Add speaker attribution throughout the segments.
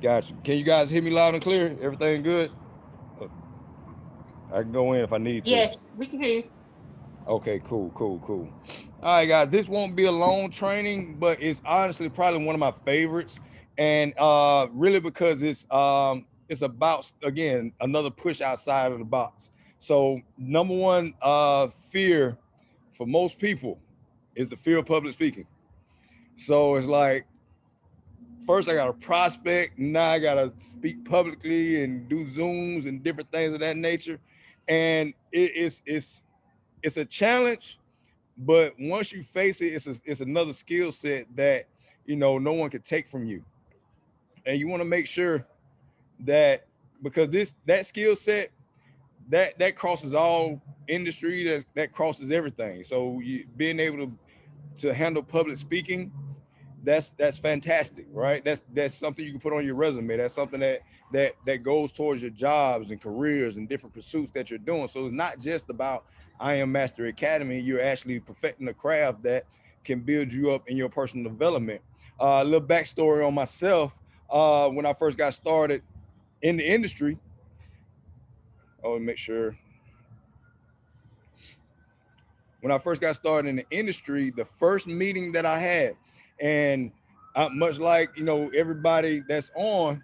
Speaker 1: Gotcha. Can you guys hear me loud and clear? Everything good? Uh, I can go in if I need to.
Speaker 2: Yes, we can hear you.
Speaker 1: Okay, cool, cool, cool. All right, guys, this won't be a long training, but it's honestly probably one of my favorites, and really because it's about again another push outside of the box. So number one fear for most people is the fear of public speaking. So it's like first I got to prospect, now I got to speak publicly and do Zooms and different things of that nature, and it's a challenge, but once you face it, it's another skill set that no one can take from you, and you want to make sure that because that skill set that crosses all industry, that crosses everything. So being able to handle public speaking, that's fantastic, right? That's something you can put on your resume. That's something that goes towards your jobs and careers and different pursuits that you're doing. So it's not just about I Am Master Academy. You're actually perfecting a craft that can build you up in your personal development. A little backstory on myself. When I first got started in the industry, oh, make sure when I first got started in the industry, the first meeting that I had, and much like everybody that's on,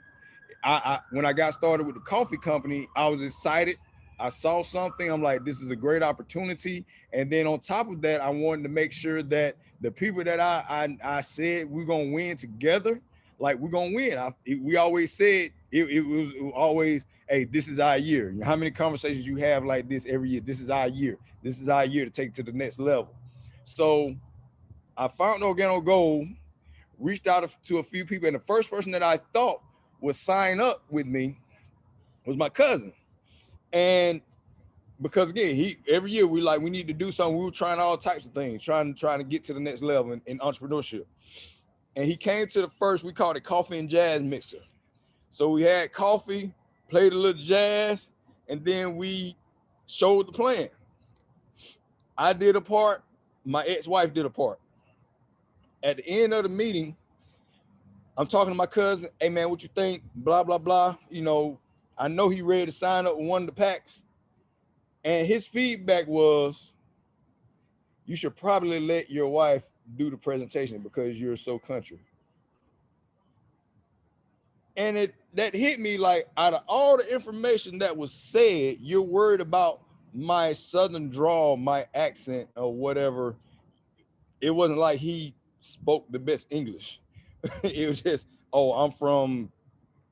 Speaker 1: I when I got started with the coffee company, I was excited. I saw something. I'm like, this is a great opportunity. And then on top of that, I wanted to make sure that the people that I said we're gonna win together, like we're gonna win. We always said it was always, hey, this is our year. How many conversations you have like this every year? This is our year. This is our year to take it to the next level. So I found Organo Gold, reached out to a few people, and the first person that I thought would sign up with me was my cousin. And because again, he every year we need to do something. We were trying all types of things, trying to get to the next level in entrepreneurship. And he came to the first, we called it coffee and jazz mixer. So we had coffee, played a little jazz, and then we showed the plan. I did a part, my ex-wife did a part. At the end of the meeting, I'm talking to my cousin, hey man, what you think? Blah, blah, blah. I know he ready to sign up with one of the packs. And his feedback was, you should probably let your wife do the presentation because you're so country. And that hit me like out of all the information that was said, you're worried about my southern drawl, my accent or whatever. It wasn't like he spoke the best English. It was just, oh, I'm from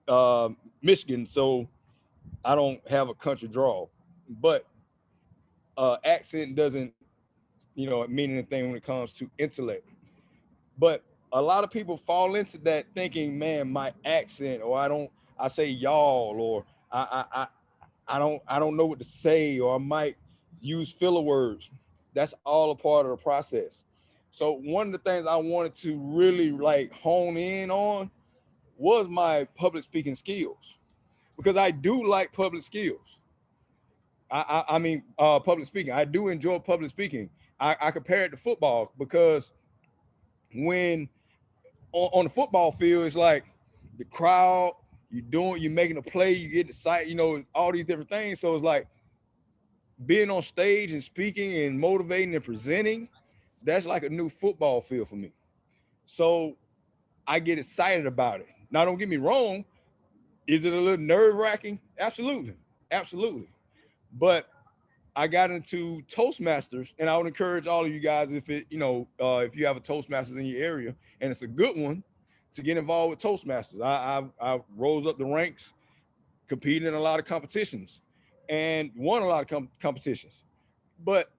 Speaker 1: uh, Michigan, so I don't have a country drawl. But accent doesn't, mean anything when it comes to intellect. But a lot of people fall into that thinking, man, my accent, or I say y'all, or I don't know what to say, or I might use filler words. That's all a part of the process. So one of the things I wanted to really like hone in on was my public speaking skills, because I do like public skills. I mean, public speaking. I do enjoy public speaking. I compare it to football because when on the football field, it's like the crowd, you're making a play, you get excited, all these different things. So it's like being on stage and speaking and motivating and presenting, that's like a new football field for me. So I get excited about it. Now, don't get me wrong. Is it a little nerve wracking? Absolutely. Absolutely. But I got into Toastmasters, and I would encourage all of you guys, if you have a Toastmasters in your area, and it's a good one, to get involved with Toastmasters. I rose up the ranks, competed in a lot of competitions, and won a lot of competitions. But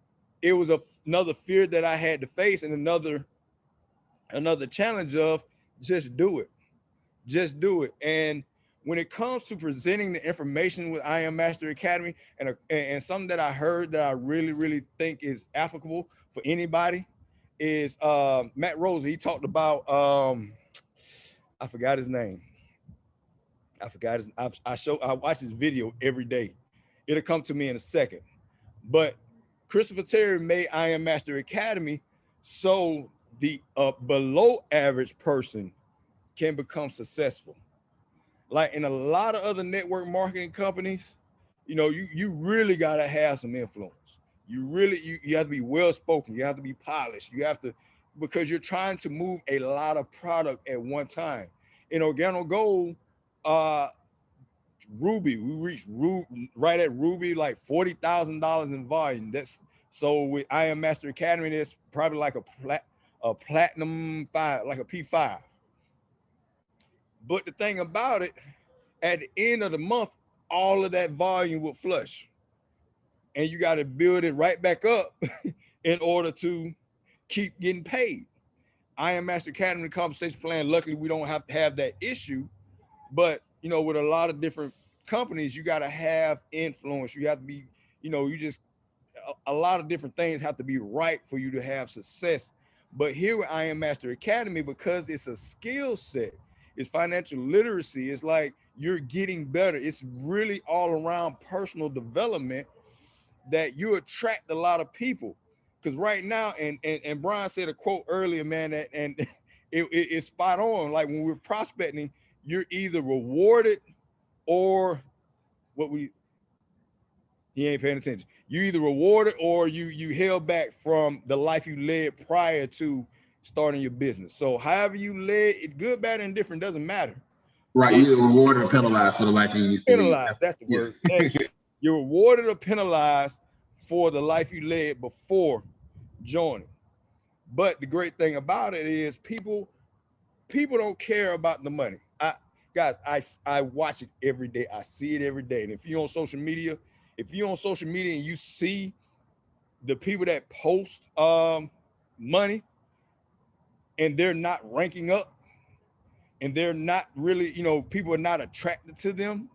Speaker 1: it was another fear that I had to face, and another challenge of just do it, just do it. And when it comes to presenting the information with I Am Master Academy, and something that I heard that I really really think is applicable for anybody is Matt Rose. He talked about I forgot his name. I forgot his. I watch his video every day. It'll come to me in a second. But Christopher Terry made I Am Master Academy so the below average person can become successful. Like in a lot of other network marketing companies, you really gotta have some influence. You have to be well spoken. You have to be polished. You have to, because you're trying to move a lot of product at one time. In Organo Gold, uh, Ruby, we reached right at Ruby like $40,000 in volume. That's so with I Am Master Academy, that's probably like a platinum 5, like a P5. But the thing about it, at the end of the month, all of that volume will flush, and you got to build it right back up in order to keep getting paid. I Am Master Academy compensation plan. Luckily, we don't have to have that issue, but with a lot of different companies, you got to have influence. You have to be, you just a lot of different things have to be right for you to have success. But here with I Am Master Academy, because it's a skill set, it's financial literacy, it's like you're getting better. It's really all around personal development that you attract a lot of people. Because right now, and Brian said a quote earlier, man, that and it's spot on. Like when we're prospecting, you're either rewarded or what we he ain't paying attention. You either rewarded or you held back from the life you led prior to starting your business. So however you led it, good, bad, and different, doesn't matter.
Speaker 2: Right,
Speaker 1: But
Speaker 2: you're rewarded or penalized for the life you used to lead.
Speaker 1: penalized, that's the word. Thank you. You're rewarded or penalized for the life you led before joining. But the great thing about it is people don't care about the money. I watch it every day. I see it every day. And if you're on social media, and you see the people that post money and they're not ranking up and they're not really, people are not attracted to them,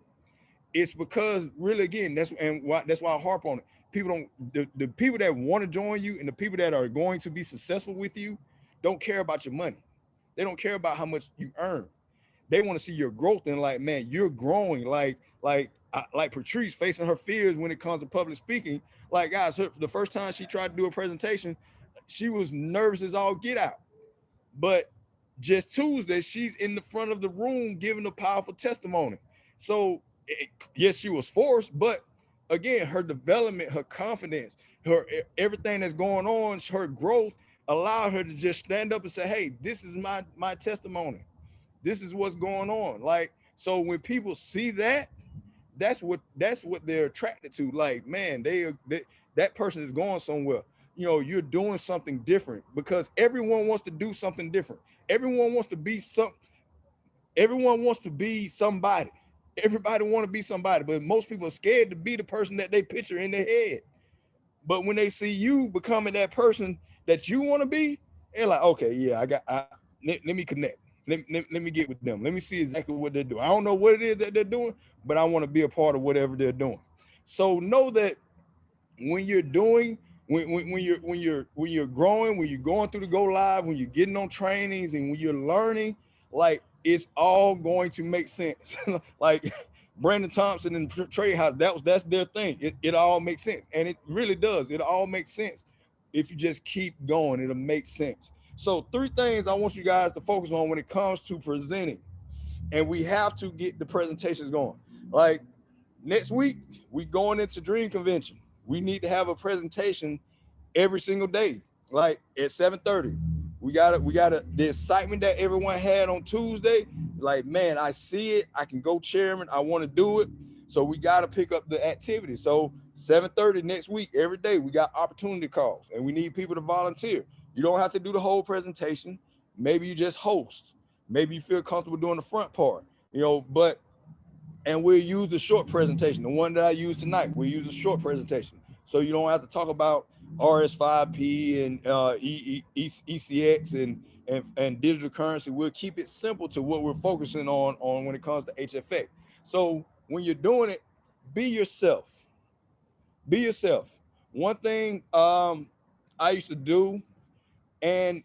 Speaker 1: it's because really, again, that's why I harp on it. People don't the people that want to join you and the people that are going to be successful with you don't care about your money. They don't care about how much you earn. They want to see your growth and like, man, you're growing. Like Patrice facing her fears when it comes to public speaking. Like, guys, the first time she tried to do a presentation, she was nervous as all get out. But just Tuesday, she's in the front of the room giving a powerful testimony. So yes, she was forced, but again, her development, her confidence, her everything that's going on, her growth allowed her to just stand up and say, hey, this is my testimony. This is what's going on. Like, so when people see that, that's what they're attracted to. Like, man, that person is going somewhere. You're doing something different, because everyone wants to do something different. Everyone wants to be somebody. Everybody want to be somebody, but most people are scared to be the person that they picture in their head. But when they see you becoming that person that you want to be, they're like, okay, yeah, let me connect. Let me get with them. Let me see exactly what they're doing. I don't know what it is that they're doing, but I want to be a part of whatever they're doing. So know that when you're doing, when you're growing, when you're going through the go live, when you're getting on trainings and when you're learning, like it's all going to make sense. Like Brandon Thompson and Trey House, that's their thing. It all makes sense. And it really does. It all makes sense. If you just keep going, it'll make sense. So 3 things I want you guys to focus on when it comes to presenting. And we have to get the presentations going. Like next week, we going into Dream Convention. We need to have a presentation every single day, like at 7:30. We got the excitement that everyone had on Tuesday. Like, man, I see it. I can go chairman. I want to do it. So we got to pick up the activity. So 7:30 next week, every day, we got opportunity calls and we need people to volunteer. You don't have to do the whole presentation. Maybe you just host. Maybe you feel comfortable doing the front part, but and we'll use the short presentation, the one that I used tonight. We'll use a short presentation, so you don't have to talk about RS5P and ECX and digital currency. We'll keep it simple to what we're focusing on when it comes to HFX. So when you're doing it, be yourself. Be yourself. One thing I used to do, and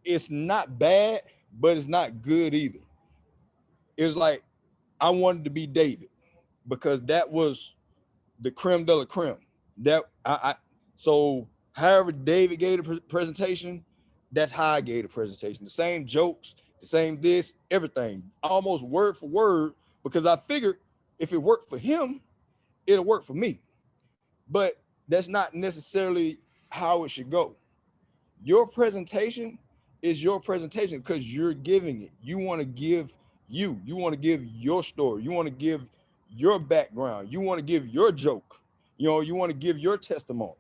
Speaker 1: it's not bad, but it's not good either. It's like I wanted to be David, because that was the creme de la creme. That so however David gave the presentation, that's how I gave the presentation. The same jokes, the same this, everything, almost word for word because I figured if it worked for him, it'll work for me. But that's not necessarily how it should go. Your presentation is your presentation because you're giving it. You want to give you want to give your story. You want to give your background. You want to give your joke. You want to give your testimony.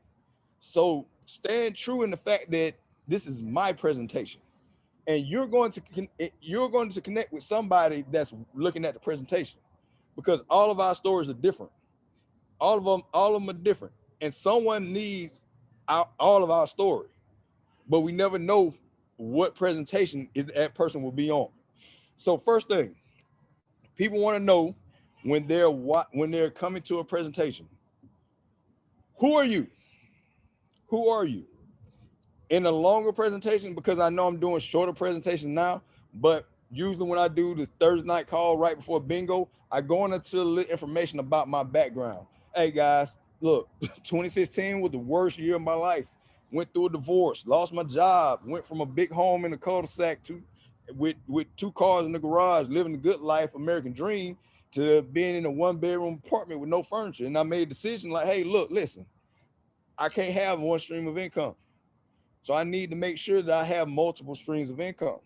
Speaker 1: So stand true in the fact that this is my presentation, and you're going to connect with somebody that's looking at the presentation, because all of our stories are different. All of them are different, and someone needs all of our story, but we never know what presentation is that person will be on. So first thing, people want to know when they're coming to a presentation, who are you? Who are you? In a longer presentation, because I know I'm doing shorter presentations now, but usually when I do the Thursday night call right before bingo, I go into the little information about my background. Hey guys, look, 2016 was the worst year of my life. Went through a divorce, lost my job, went from a big home in the cul-de-sac to with two cars in the garage, living the good life, American dream, to being in a one-bedroom apartment with no furniture. And I made a decision like, hey, look, listen, I can't have one stream of income. So I need to make sure that I have multiple streams of income.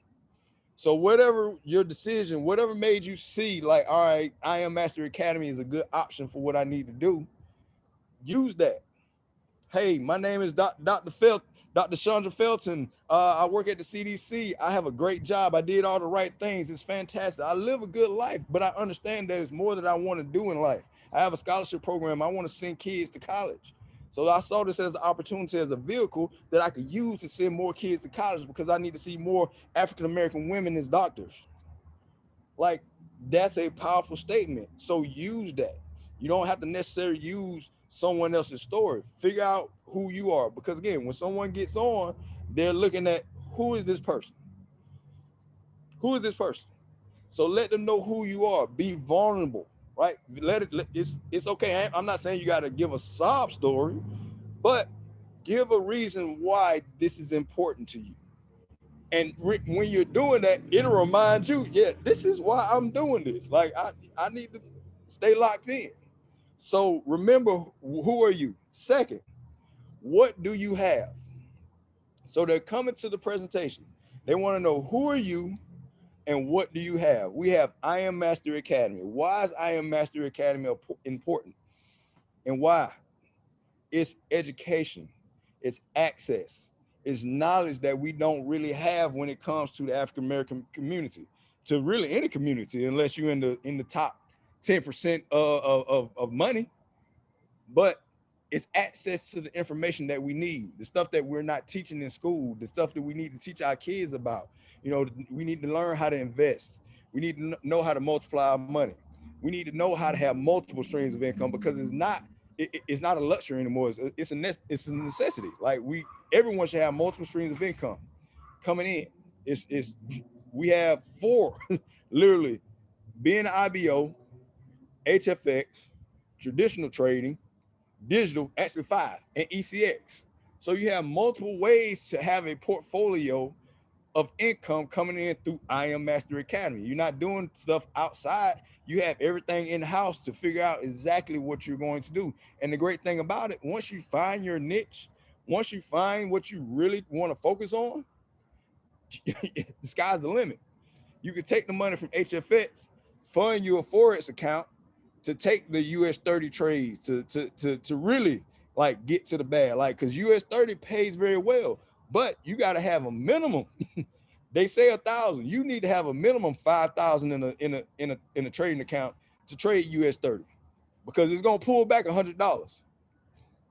Speaker 1: So whatever your decision, whatever made you see like, all right, I Am Master Academy is a good option for what I need to do, use that. Hey, my name is Dr. Chandra Felton. I work at the CDC. I have a great job. I did all the right things. It's fantastic. I live a good life, but I understand that it's more that I want to do in life. I have a scholarship program. I want to send kids to college. So I saw this as an opportunity, as a vehicle that I could use to send more kids to college, because I need to see more African-American women as doctors. Like, that's a powerful statement. So use that. You don't have to necessarily use someone else's story. Figure out who you are. Because again, when someone gets on, they're looking at, who is this person? Who is this person? So let them know who you are. Be vulnerable, right? It's okay. I'm not saying you got to give a sob story, but give a reason why this is important to you. And when you're doing that, it'll remind you, yeah, this is why I'm doing this. Like, I need to stay locked in. So remember, who are you? Second, what do you have? So they're coming to the presentation. They want to know, who are you and what do you have? We have I Am Master Academy. Why is I Am Master Academy important? And why? It's education, it's access, it's knowledge that we don't really have when it comes to the African American community, to really any community, unless you're in the top 10% of money. But it's access to the information that we need, the stuff that we're not teaching in school, the stuff that we need to teach our kids about. We need to learn how to invest. We need to know how to multiply our money. We need to know how to have multiple streams of income, because it's not a luxury anymore. It's a necessity. Like, everyone should have multiple streams of income coming in. It's we have four literally: being an IBO, HFX, traditional trading, digital, actually five, and ECX. So you have multiple ways to have a portfolio of income coming in through I Am Master Academy. You're not doing stuff outside. You have everything in house to figure out exactly what you're going to do. And the great thing about it, once you find your niche, once you find what you really want to focus on, the sky's the limit. You can take the money from HFX, fund you a Forex account to take the US 30 trades, to really like get to the bag. Like, because US 30 pays very well, but you got to have a minimum. They say 1,000. You need to have a minimum 5,000 in a trading account to trade US 30, because it's gonna pull back $100.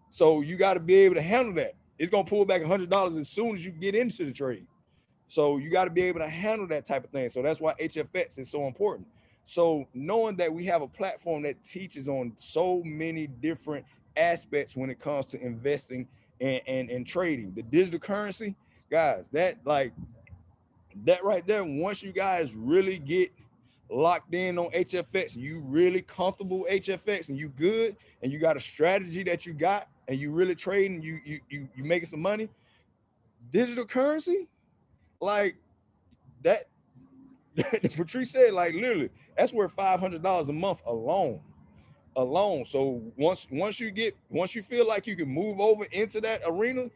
Speaker 1: So you got to be able to handle that. It's gonna pull back $100 as soon as you get into the trade. So you got to be able to handle that type of thing. So that's why HFX is so important. So knowing that we have a platform that teaches on so many different aspects when it comes to investing and trading, the digital currency, guys, that right there, once you guys really get locked in on HFX, you really comfortable with HFX, and you good, and you got a strategy that you got, and you really trading, you making some money, digital currency, like that. Patrice said, like, literally, That's worth $500 a month alone. So once you feel like you can move over into that arena,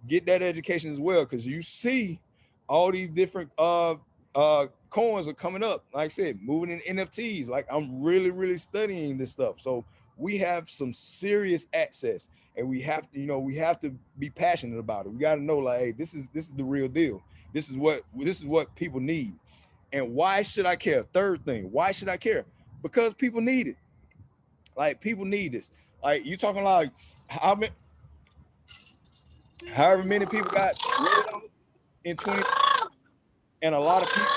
Speaker 1: get that education as well, because you see all these different coins are coming up. Like I said, moving in NFTs. Like, I'm really studying this stuff. So we have some serious access, and we have to be passionate about it. We got to know, like, hey, this is the real deal. This is what people need. And why should I care? Third thing, why should I care? Because people need it. Like, people need this. Like, you talking like however many people got laid off in 20, and a lot of people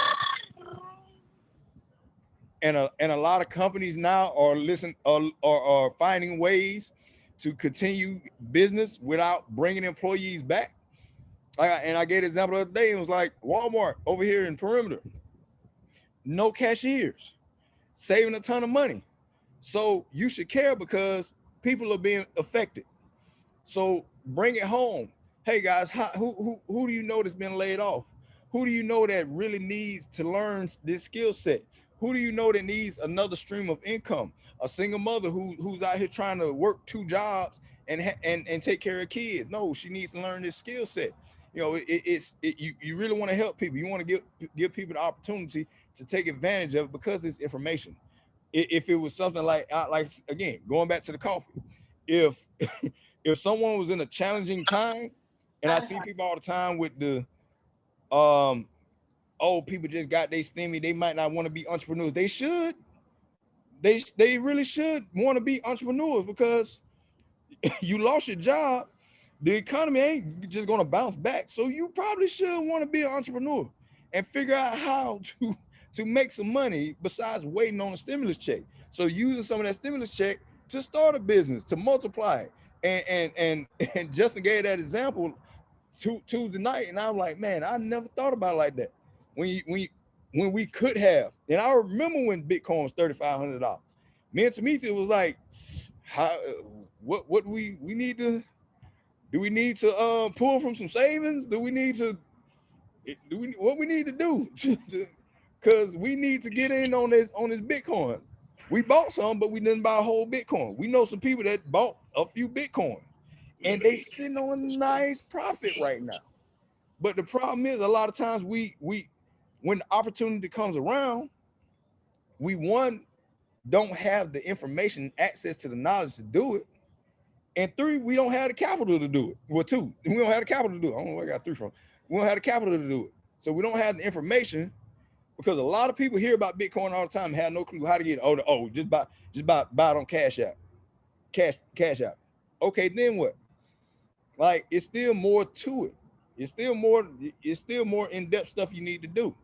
Speaker 1: and a lot of companies now are finding ways to continue business without bringing employees back. And I gave an example the other day. It was like Walmart over here in Perimeter, no cashiers, saving a ton of money. So you should care, because people are being affected. So bring it home. Hey guys, who do you know that's been laid off? Who do you know that really needs to learn this skill set? Who do you know that needs another stream of income? A single mother who's out here trying to work two jobs and take care of kids. No, she needs to learn this skill set. You really want to help people. You want to give people the opportunity to take advantage of it, because it's information. If it was something like again, going back to the coffee, if if someone was in a challenging time, and I see people all the time with the oh, people just got their stimmy, they might not want to be entrepreneurs. They should. They really should want to be entrepreneurs, because you lost your job. The economy ain't just gonna bounce back. So you probably should want to be an entrepreneur and figure out how to make some money besides waiting on a stimulus check. So using some of that stimulus check to start a business, to multiply it. And Justin gave that example Tuesday night, and I'm like, man, I never thought about it like that. When we could have, and I remember when Bitcoin was $3,500. Me and Tamika was like, how what we need to do? We need to pull from some savings? Do we need to what we need to do? Because we need to get in on this Bitcoin. We bought some, but we didn't buy a whole Bitcoin. We know some people that bought a few Bitcoin, and they sitting on a nice profit right now. But the problem is, a lot of times we when the opportunity comes around, we don't have the information, access to the knowledge to do it. And three, we don't have the capital to do it. Well, two, we don't have the capital to do it. I don't know where I got three from. We don't have the capital to do it. So we don't have the information, because a lot of people hear about Bitcoin all the time and have no clue how to get it. Oh, just buy it on Cash App. Cash App. Okay, then what? Like, it's still more to it. It's still more in-depth stuff you need to do.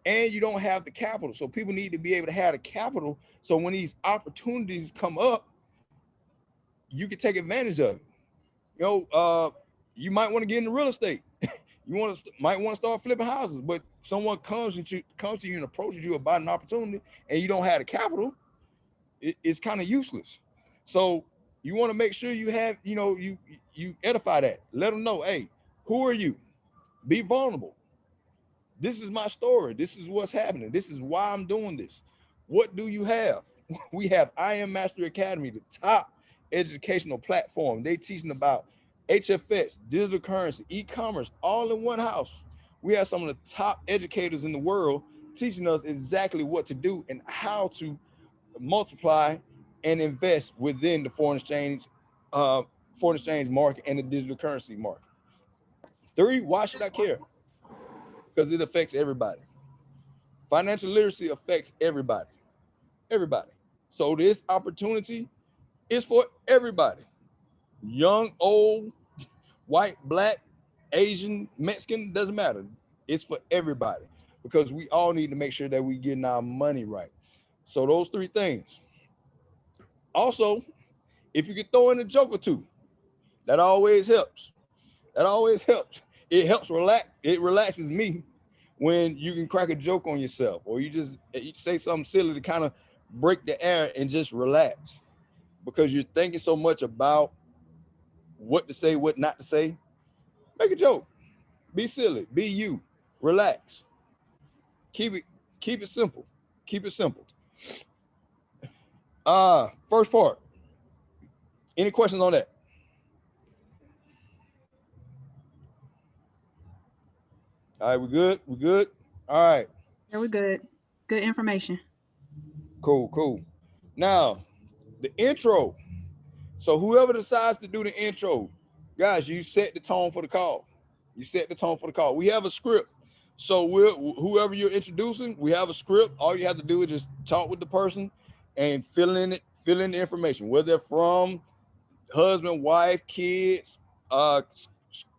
Speaker 1: And you don't have the capital. So people need to be able to have the capital. So when these opportunities come up, you can take advantage of it. You might want to get into real estate. Might want to start flipping houses, but someone comes to you and approaches you about an opportunity, and you don't have the capital. It's kind of useless. So you want to make sure you have, you edify that. Let them know, hey, who are you? Be vulnerable. This is my story. This is what's happening. This is why I'm doing this. What do you have? We have I Am Master Academy, the top educational platform. They teaching about HFX, digital currency, e-commerce, all in one house. We have some of the top educators in the world teaching us exactly what to do and how to multiply and invest within the foreign exchange market and the digital currency market. Three, why should I care? Because it affects everybody. Financial literacy affects everybody. Everybody. So this opportunity is for everybody. Young, old, white, black, Asian, Mexican, doesn't matter. It's for everybody, because we all need to make sure that we getting our money right. So those three things. Also, if you could throw in a joke or two, that always helps. That always helps. It helps relax. It relaxes me when you can crack a joke on yourself, or you say something silly to kind of break the air and just relax, because you're thinking so much about what to say, what not to say. Make a joke. Be silly. Be you. Relax. Keep it simple. Keep it simple. First part. Any questions on that? All right, we good? We good? All right.
Speaker 3: Yeah, we're good. Good information.
Speaker 1: Cool, cool. Now, the intro. So whoever decides to do the intro, guys, you set the tone for the call. You set the tone for the call. We have a script. So whoever you're introducing, we have a script. All you have to do is just talk with the person and fill in the information, where they're from, husband, wife, kids,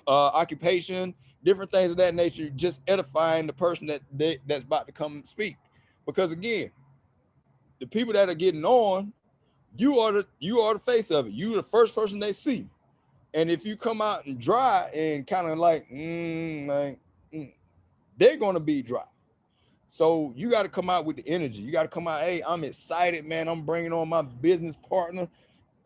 Speaker 1: occupation, different things of that nature, just edifying the person that's about to come and speak. Because again, the people that are getting on, you are the face of it. You the first person they see. And if you come out and dry and kind of like, they're gonna be dry. So you got to come out with the energy. You got to come out, hey, I'm excited, man. I'm bringing on my business partner,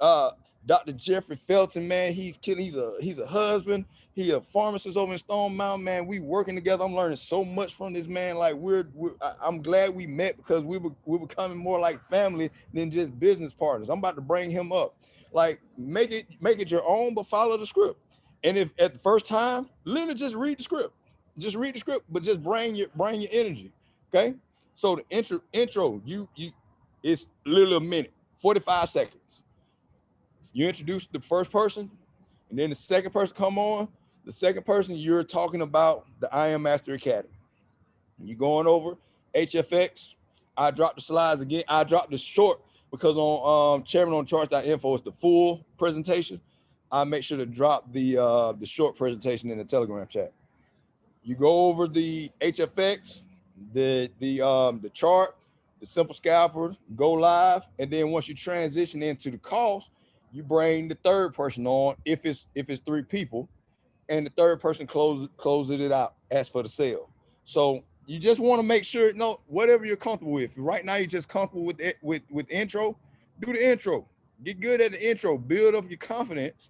Speaker 1: Dr. Jeffrey Felton, man. He's killing. He's a husband. He a pharmacist over in Stone Mountain, man. We working together. I'm learning so much from this man. Like I'm glad we met, because we're becoming more like family than just business partners. I'm about to bring him up. Like make it your own, but follow the script. And if at the first time, literally just read the script. Just read the script, but just bring your energy. Okay. So the intro, you it's literally a minute, 45 seconds. You introduce the first person, and then the second person come on. The second person, you're talking about the I Am Master Academy. You're going over HFX. I dropped the slides again. I dropped the short because on chairmanonCharts.info is the full presentation. I make sure to drop the short presentation in the Telegram chat. You go over the HFX, the chart, the simple scalper, go live, and then once you transition into the calls, you bring the third person on if it's 3 people, and the third person closes it out, ask for the sale. So you just want to make sure, whatever you're comfortable with. Right now you're just comfortable with it, with intro, do the intro. Get good at the intro, build up your confidence,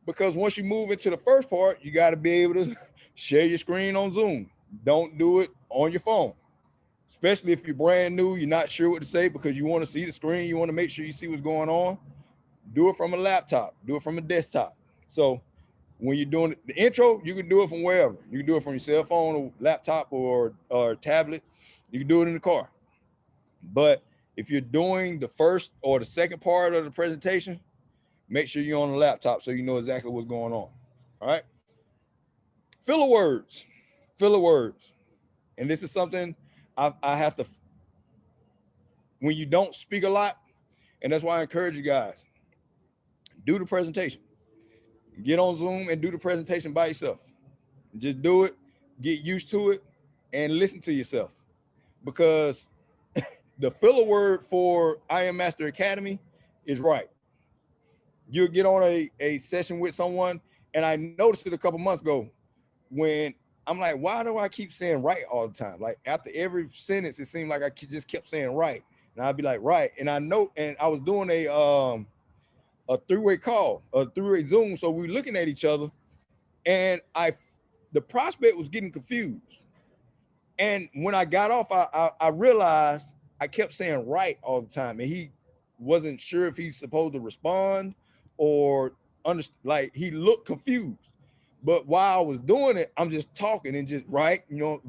Speaker 1: because once you move into the first part, you got to be able to share your screen on Zoom. Don't do it on your phone, especially if you're brand new, you're not sure what to say because you want to see the screen, you want to make sure you see what's going on. Do it from a laptop, do it from a desktop. So when you're doing the intro, you can do it from wherever. You can do it from your cell phone or laptop or tablet. You can do it in the car. But if you're doing the first or the second part of the presentation, make sure you're on the laptop so you know exactly what's going on. All right. Filler words. Filler words. And this is something I have to, when you don't speak a lot, and that's why I encourage you guys, do the presentation. Get on Zoom and do the presentation by yourself. Just do it, get used to it, and listen to yourself. Because the filler word for I Am Master Academy is right. You'll get on a session with someone, and I noticed it a couple months ago when I'm like, why do I keep saying right all the time? Like after every sentence, it seemed like I just kept saying right. And I'd be like, right. And I know, and I was doing a 3-way call, a 3-way Zoom. So we were looking at each other, and the prospect was getting confused. And when I got off, I realized I kept saying right all the time, and he wasn't sure if he's supposed to respond or like he looked confused. But while I was doing it, I'm just talking and just right, you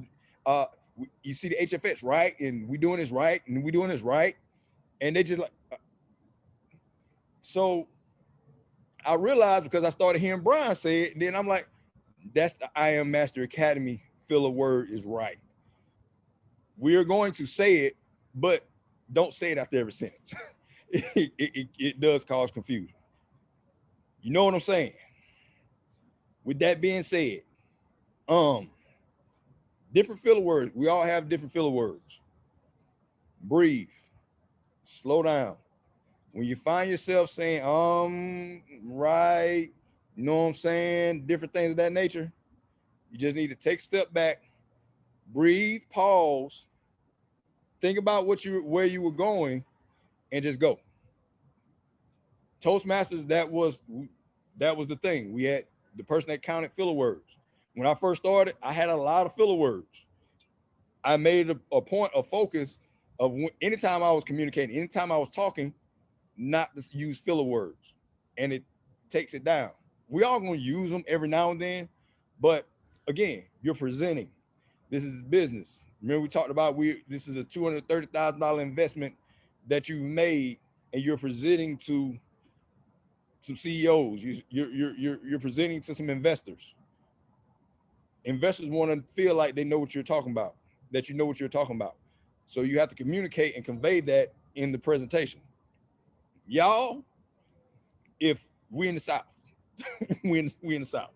Speaker 1: see the HFX, right? And we doing this right, and we doing this right. And they just like, so I realized, because I started hearing Brian say it, and then I'm like, that's the I Am Master Academy filler word is right. We are going to say it, but don't say it after every sentence. It does cause confusion. You know what I'm saying? With that being said, different filler words. We all have different filler words. Breathe. Slow down. When you find yourself saying, right, you know what I'm saying, different things of that nature, you just need to take a step back, breathe, pause, think about where you were going, and just go. Toastmasters, that was the thing. We had the person that counted filler words. When I first started, I had a lot of filler words. I made a point of focus of anytime I was communicating, anytime I was talking, not to use filler words, and it takes it down. We all gonna use them every now and then, but again, you're presenting. This is business. Remember we talked about this is a $230,000 investment that you made, and you're presenting to some CEOs. You're presenting to some investors. Investors want to feel like they know what you're talking about, that you know what you're talking about. So you have to communicate and convey that in the presentation. Y'all, if we in the South, we in the South.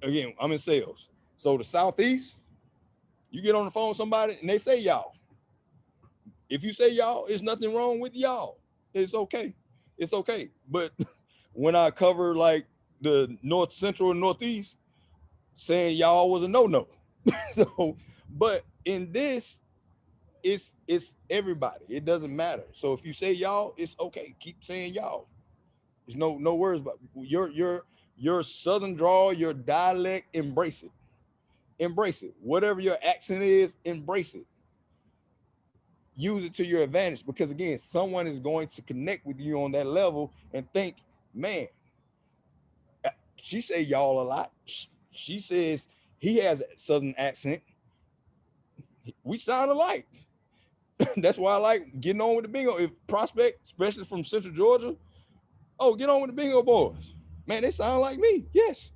Speaker 1: Again, I'm in sales. So the Southeast, you get on the phone with somebody and they say y'all. If you say y'all, there's nothing wrong with y'all. It's okay. It's okay. But when I cover like the North Central and Northeast, saying y'all was a no-no. So, but in this, it's everybody. It doesn't matter. So if you say y'all, it's okay. Keep saying y'all. There's no words, but your Southern drawl, your dialect, embrace it. Embrace it. Whatever your accent is, embrace it. Use it to your advantage, because again, someone is going to connect with you on that level and think, man, she say y'all a lot. She says he has a Southern accent. We sound alike. That's why I like getting on with the bingo. If prospect, especially from Central Georgia, oh, get on with the bingo boys. Man, they sound like me. Yes,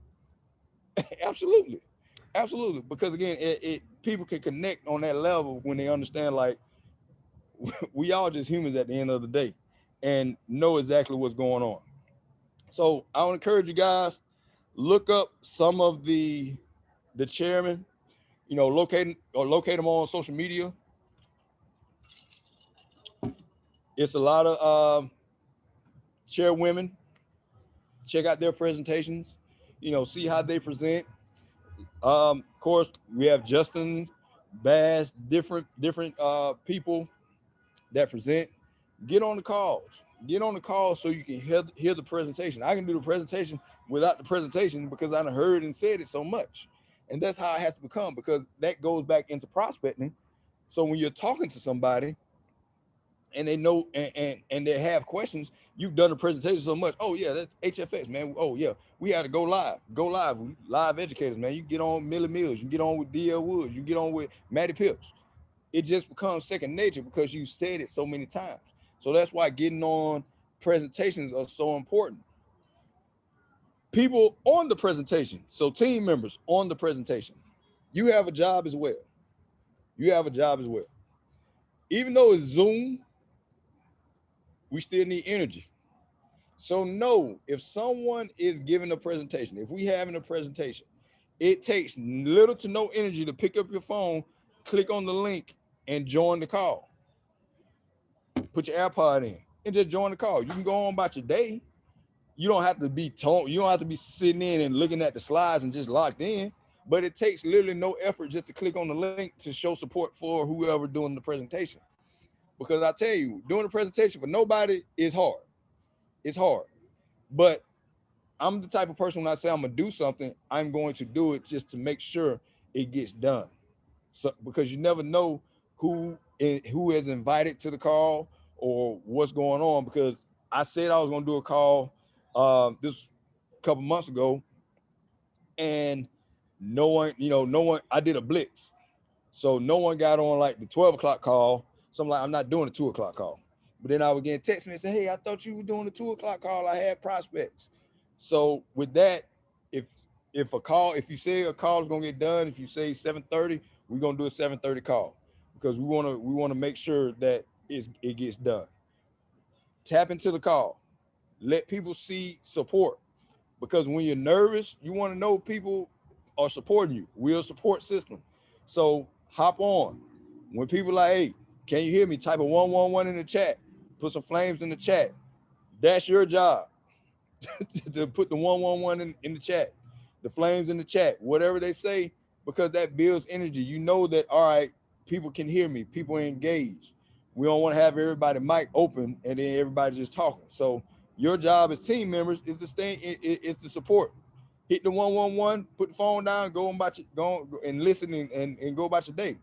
Speaker 1: absolutely. Absolutely. Because again, people can connect on that level when they understand, like, we all just humans at the end of the day and know exactly what's going on. So I want to encourage you guys, look up some of the chairmen, locate them on social media. It's a lot of chairwomen. Check out their presentations, see how they present. Of course, we have Justin Bass, different people that present. Get on the calls. Get on the call so you can hear the presentation. I can do the presentation without the presentation because I done heard and said it so much. And that's how it has to become, because that goes back into prospecting. So when you're talking to somebody and they know and they have questions, you've done the presentation so much. Oh yeah, that's HFX, man. Oh yeah, we had to go live. Live educators, man. You get on Millie Mills, you get on with DL Woods, you get on with Matty Pips. It just becomes second nature because you said it so many times. So that's why getting on presentations are so important. People on the presentation, so team members on the presentation, you have a job as well. You have a job as well. Even though it's Zoom, we still need energy. So no, if someone is giving a presentation, if we having a presentation, it takes little to no energy to pick up your phone, click on the link, and join the call. Put your AirPod in and just join the call. You can go on about your day. You don't have to be you don't have to be sitting in and looking at the slides and just locked in. But it takes literally no effort just to click on the link to show support for whoever doing the presentation. Because I tell you, doing a presentation for nobody is hard. It's hard. But I'm the type of person, when I say I'm gonna do something, I'm going to do it just to make sure it gets done. So because you never know who is invited to the call or what's going on. Because I said I was gonna do a call this couple months ago, and no one. I did a blitz, so no one got on like the 12 o'clock call. So I'm like, I'm not doing a 2 o'clock call. But then I would get text me and say, hey, I thought you were doing the 2 o'clock call. I had prospects. So with that, if you say a call is gonna get done, if you say 7:30, we're gonna do a 7:30 call, because we wanna make sure that it gets done. Tap into the call. Let people see support, because when you're nervous, you want to know people are supporting you. We're a support system. So hop on. When people like, hey, can you hear me? Type a 111 in the chat. Put some flames in the chat. That's your job. To put the 111 in the chat, the flames in the chat, whatever they say, because that builds energy. You know that, all right, people can hear me, people are engaged. We don't want to have everybody mic open and then everybody just talking. So your job as team members is to stay, is to support. Hit the 111, put the phone down, go about your, go and listen and go about your day.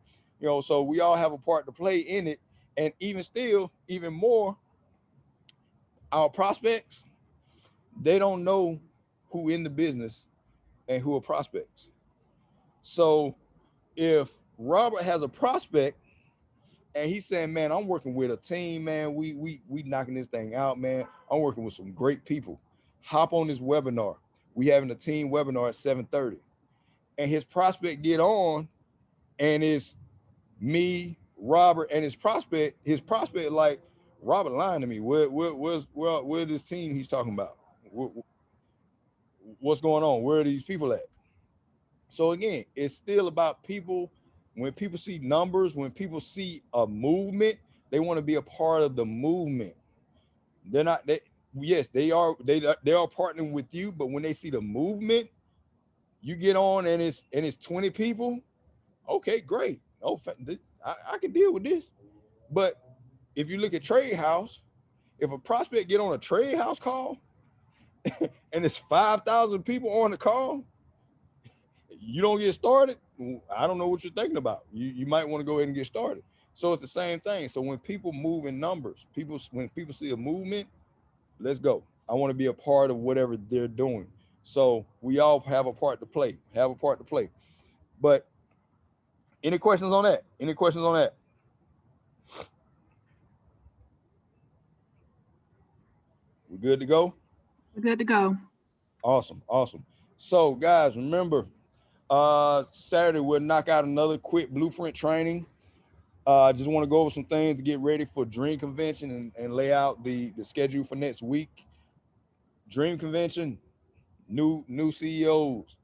Speaker 1: So we all have a part to play in it, And even still, even more, our prospects, they don't know who in the business and who are prospects. So if Robert has a prospect and he's saying, man, I'm working with a team, man, we knocking this thing out, man. I'm working with some great people. Hop on this webinar. We having a team webinar at 7:30. And his prospect get on, and it's me, Robert, and his prospect like, Robert lying to me. Where this team he's talking about? What's going on? Where are these people at? So again, it's still about people. When people see numbers, when people see a movement, they want to be a part of the movement. They're not, yes, they are partnering with you, but when they see the movement, you get on and it's 20 people. Okay, great. Oh, I can deal with this. But if you look at Trade House, if a prospect get on a Trade House call and it's 5,000 people on the call, you don't get started, I don't know what you're thinking about. You might want to go ahead and get started. So it's the same thing. So when people move in numbers, when people see a movement, let's go. I want to be a part of whatever they're doing. So we all have a part to play. But any questions on that? We're good to go?
Speaker 3: We're good to go.
Speaker 1: Awesome. So guys, remember, Saturday we'll knock out another quick blueprint training. Just want to go over some things to get ready for Dream Convention and lay out the schedule for next week. Dream Convention, new CEOs.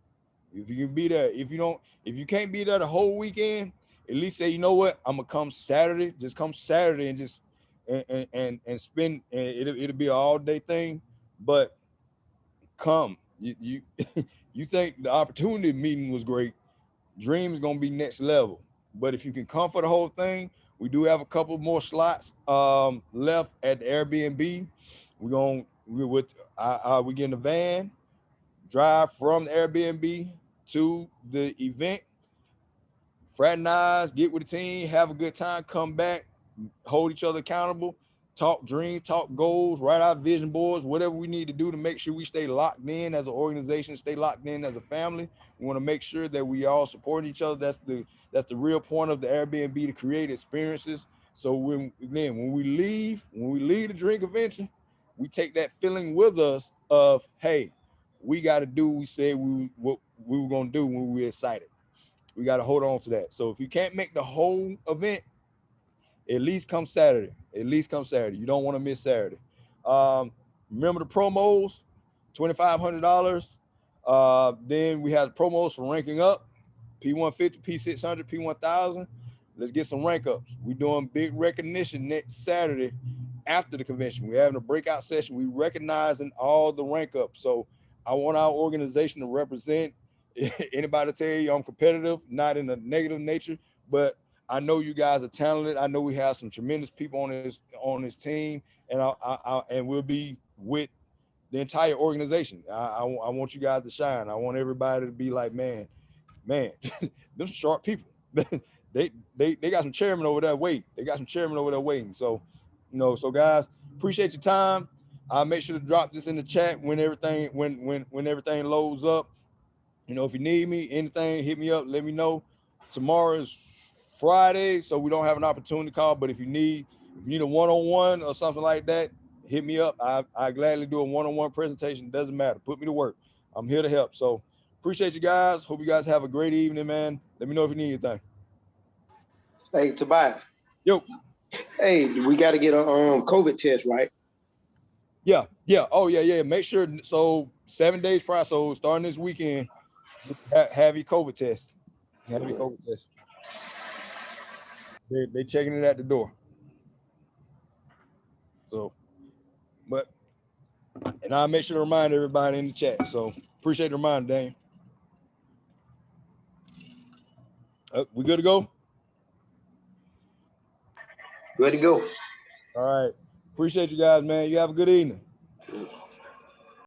Speaker 1: If you can be there, if you can't be there the whole weekend, at least say, you know what, I'm gonna come Saturday. Just come Saturday and just and spend. And it'll be an all day thing, but come. You you think the opportunity meeting was great? Dream is gonna be next level. But if you can come for the whole thing, we do have a couple more slots left at the Airbnb. We get in the van, drive from the Airbnb to the event, fraternize, get with the team, have a good time, come back, hold each other accountable, talk dreams, talk goals, write out vision boards, whatever we need to do to make sure we stay locked in as an organization, stay locked in as a family. We want to make sure that we all support each other. That's the real point of the Airbnb, to create experiences. So when we leave the Dream Convention, we take that feeling with us of, hey, we got to do what we said what we were going to do when we were excited. We got to hold on to that. So if you can't make the whole event, at least come Saturday. You don't want to miss Saturday. Remember the promos, $2,500. Then we have the promos for ranking up, P150, P600, P1000. Let's get some rank ups. We're doing big recognition next Saturday after the convention. We're having a breakout session. We recognizing all the rank ups. So I want our organization to represent. Anybody tell you I'm competitive, not in a negative nature, but I know you guys are talented. I know we have some tremendous people on this team, and we'll be with the entire organization. I want you guys to shine. I want everybody to be like, man, them sharp people. they got some chairman over there waiting. So, so guys, appreciate your time. I'll make sure to drop this in the chat when everything loads up. If you need me, anything, hit me up, let me know. Tomorrow is Friday, so we don't have an opportunity call, but if you need a one-on-one or something like that, hit me up. I gladly do a one-on-one presentation. Doesn't matter. Put me to work. I'm here to help. So appreciate you guys. Hope you guys have a great evening, man. Let me know if you need anything.
Speaker 4: Hey, Tobias.
Speaker 1: Yo.
Speaker 4: Hey, we got to get a COVID test, right?
Speaker 1: Yeah. Oh, yeah. Make sure. So 7 days prior. So starting this weekend, have your COVID test. They checking it at the door. So, and I'll make sure to remind everybody in the chat. So appreciate the reminder, Dane. We good to go?
Speaker 4: Good to go.
Speaker 1: All right. Appreciate you guys, man. You have a good evening.